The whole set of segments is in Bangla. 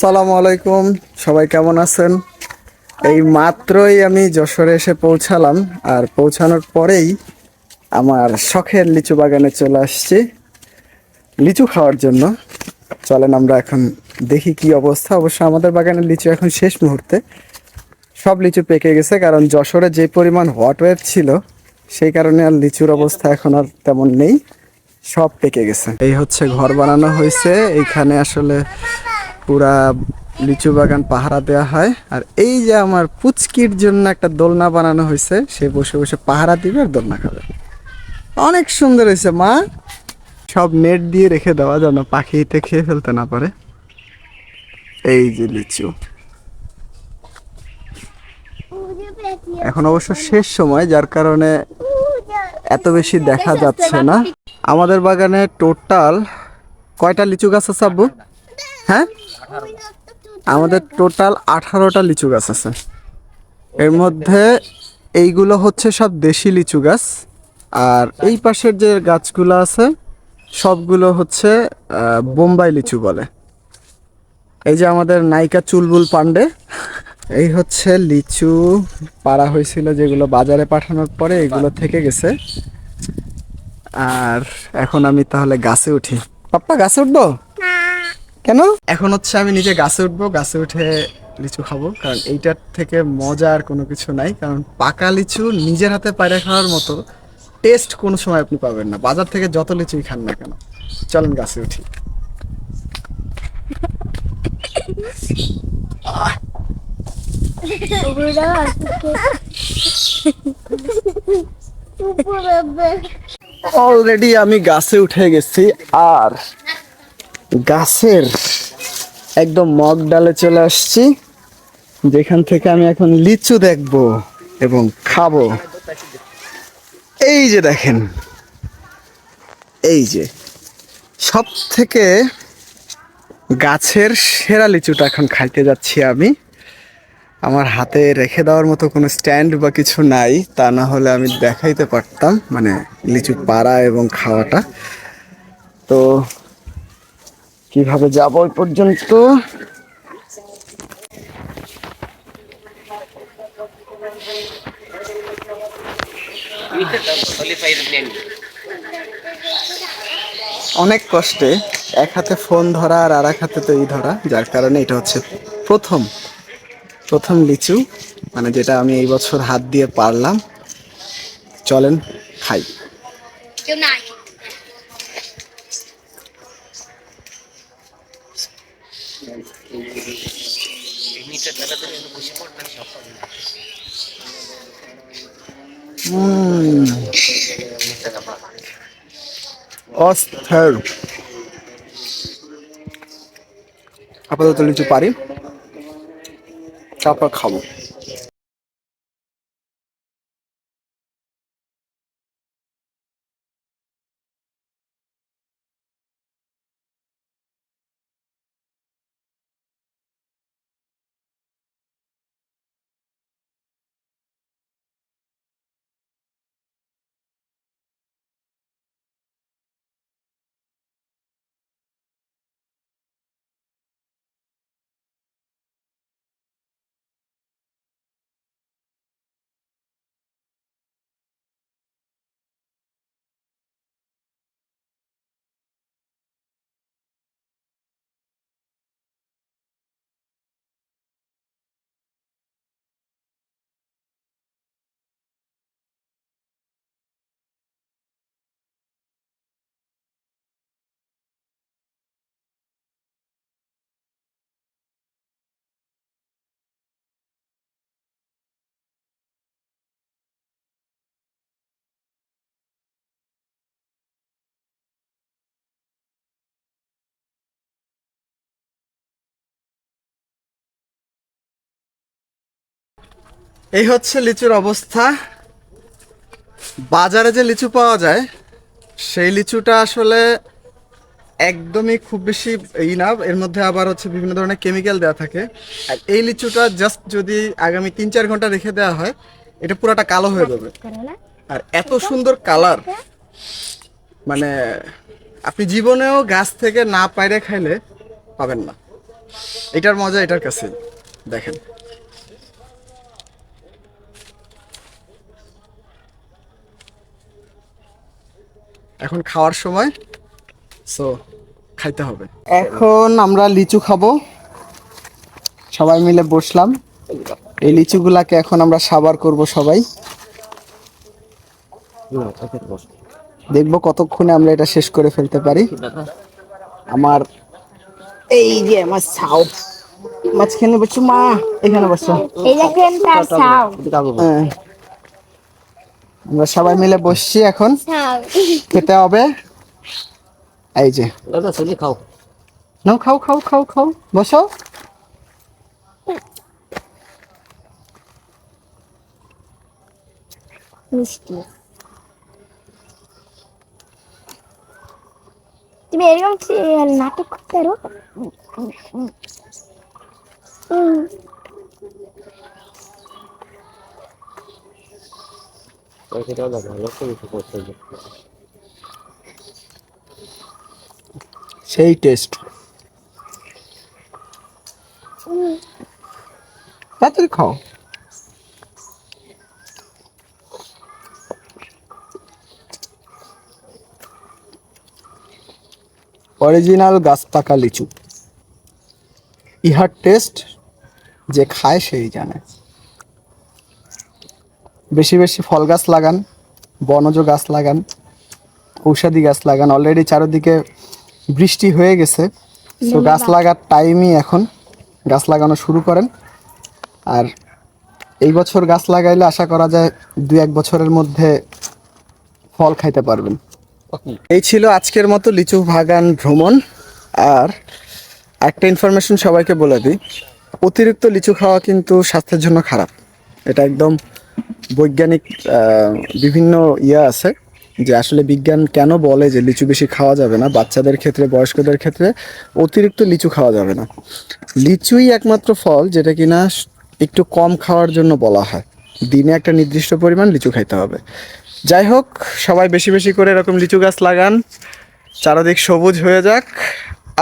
সালামু আলাইকুম। সবাই কেমন আছেন? এই মাত্রই আমি যশোরে এসে পৌঁছালাম, আর পৌঁছানোর পরেই আমার শখের লিচু বাগানে চলে আসছি লিচু খাওয়ার জন্য। চলেন আমরা এখন দেখি কি অবস্থা। অবশ্য আমাদের বাগানের লিচু এখন শেষ মুহূর্তে, সব লিচু পেকে গেছে, কারণ যশোরে যে পরিমাণ হট ওয়েভ ছিল সেই কারণে আর লিচুর অবস্থা এখন আর তেমন নেই, সব পেকে গেছে। এই হচ্ছে ঘর বানানো হয়েছে, এইখানে আসলে পুরা লিচু বাগান পাহারা দেওয়া হয়। আর এই যে আমার পুচকির জন্য একটা দোলনা বানানো হয়েছে, সে বসে বসে পাহারা দিবে আর দোলনা খাবে। অনেক সুন্দর হয়েছে মা। সব নেট দিয়ে রেখে দেওয়া যেন পাখিতে খেয়ে ফেলতে না পারে। এই যে লিচু, এখন অবশ্য শেষ সময়, যার কারণে এত বেশি দেখা যাচ্ছে না। আমাদের বাগানে টোটাল কয়টা লিচু গাছ আছে আব্বু? হ্যাঁ, আমাদের টোটাল 18টা লিচু গাছ আছে। এর মধ্যে এইগুলো হচ্ছে সব দেশি লিচু গাছ, আর এই পাশের যে গাছগুলো আছে সবগুলো হচ্ছে বোম্বাই লিচু বলে। এই যে আমাদের নায়িকা চুলবুল পান্ডে, এই হচ্ছে লিচু পাড়া হয়েছিল যেগুলো বাজারে পাঠানোর পরে এগুলো থেকে গেছে। আর এখন আমি তাহলে গাছে উঠি। পাপ্পা গাছে উঠবো কেন? এখন হচ্ছে আমি নিজে গাছে উঠবো, গাছে উঠে লিচু খাবো, কারণ এইটার থেকে মজা আর কোনো কিছু নাই। কারণ পাকা লিচু নিজের হাতে পায়রা খাওয়ার মতো টেস্ট কোনো সময় আপনি পাবেন না, বাজার থেকে যত লিচুই খান না কেন। চলেন গাছে উঠি। অলরেডি আমি গাছে উঠে গেছি, আর গাছের একদম মগ ডালে চলে আসছি, যেখান থেকে আমি এখন লিচু দেখবো এবং খাবো। এই যে দেখেন, এই যে সব থেকে গাছের সেরা লিচুটা এখন খাইতে যাচ্ছি আমি। আমার হাতে রেখে দেওয়ার মতো কোনো স্ট্যান্ড বা কিছু নাই, তা না হলে আমি দেখাইতে পারতাম মানে লিচু পাড়া এবং খাওয়াটা। তো কিভাবে যাবো ওই পর্যন্ত? অনেক কষ্টে এক হাতে ফোন ধরা আর এক হাতে তো এই ধরা, যার কারণে এটা হচ্ছে প্রথম প্রথম লিচু, মানে যেটা আমি এই বছর হাত দিয়ে পারলাম। চলেন খাই। অস্থির। আপাতত লিচু পারি, তারপর খাবো। এই হচ্ছে লিচুর অবস্থা। বাজারে যে লিচু পাওয়া যায় সেই লিচুটা আসলে একদমই খুব বেশি এই না, এর মধ্যে আবার হচ্ছে বিভিন্ন ধরনের কেমিক্যাল দেওয়া থাকে। আর এই লিচুটা জাস্ট যদি আগামী 3-4 ঘন্টা রেখে দেওয়া হয়, এটা পুরাটা কালো হয়ে যাবে। আর এত সুন্দর কালার, মানে আপনি জীবনেও গাছ থেকে না পাইরে খাইলে পাবেন না। এটার মজা এটার কাছে দেখেন। এখন খাওয়ার সময়, সো খাইতে হবে। এখন আমরা লিচু খাবো, সবাই মিলে বসলাম। এই লিচুগুলাকে এখন আমরা সাবার করব সবাই। দেখবো কতক্ষণে আমরা এটা শেষ করে ফেলতে পারি। আমার এই যে আমার ছাও মাঝখানে বসছো মা, এখানে বসছো। এই দেখেন তার ছাউ। হ্যাঁ, আমরা সবাই মিলে বসছি, এখন ছাউ। খেতে হবে। এই যে খাও নাও, খাও খাও খাও খাও, বসো। মিষ্টি। তুমি এরকম নাটক করতে পারো? সেই টেস্ট, তাড়াতাড়ি খাও। অরিজিনাল গাছ পাকা লিচু, ইহার টেস্ট যে খায় সেই জানে। বেশি বেশি ফল গাছ লাগান, বনজ গাছ লাগান, ঔষধি গাছ লাগান। অলরেডি চারিদিকে বৃষ্টি হয়ে গেছে, তো গাছ লাগার টাইমই এখন, গাছ লাগানো শুরু করেন। আর এই বছর গাছ লাগাইলে আশা করা যায় 2-1 বছরের মধ্যে ফল খাইতে পারবেন। এই ছিল আজকের মতো লিচু বাগান ভ্রমণ। আর একটা ইনফরমেশন সবাইকে বলে দিই, অতিরিক্ত লিচু খাওয়া কিন্তু স্বাস্থ্যের জন্য খারাপ। এটা একদম বৈজ্ঞানিক বিভিন্ন আছে যে আসলে বিজ্ঞান কেন বলে যে লিচু বেশি খাওয়া যাবে না, বাচ্চাদের ক্ষেত্রে, বয়স্কদের ক্ষেত্রে অতিরিক্ত লিচু খাওয়া যাবে না। লিচুই একমাত্র ফল যেটা কিনা একটু কম খাওয়ার জন্য বলা হয়, দিনে একটা নির্দিষ্ট পরিমাণ লিচু খাইতে হবে। যাই হোক, সবাই বেশি বেশি করে এরকম লিচু গাছ লাগান, চারদিক সবুজ হয়ে যাক।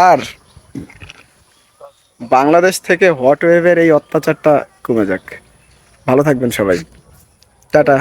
আর বাংলাদেশ থেকে হট ওয়েভের এই অত্যাচারটা কমে যাক। ভালো থাকবেন সবাই, টাটা।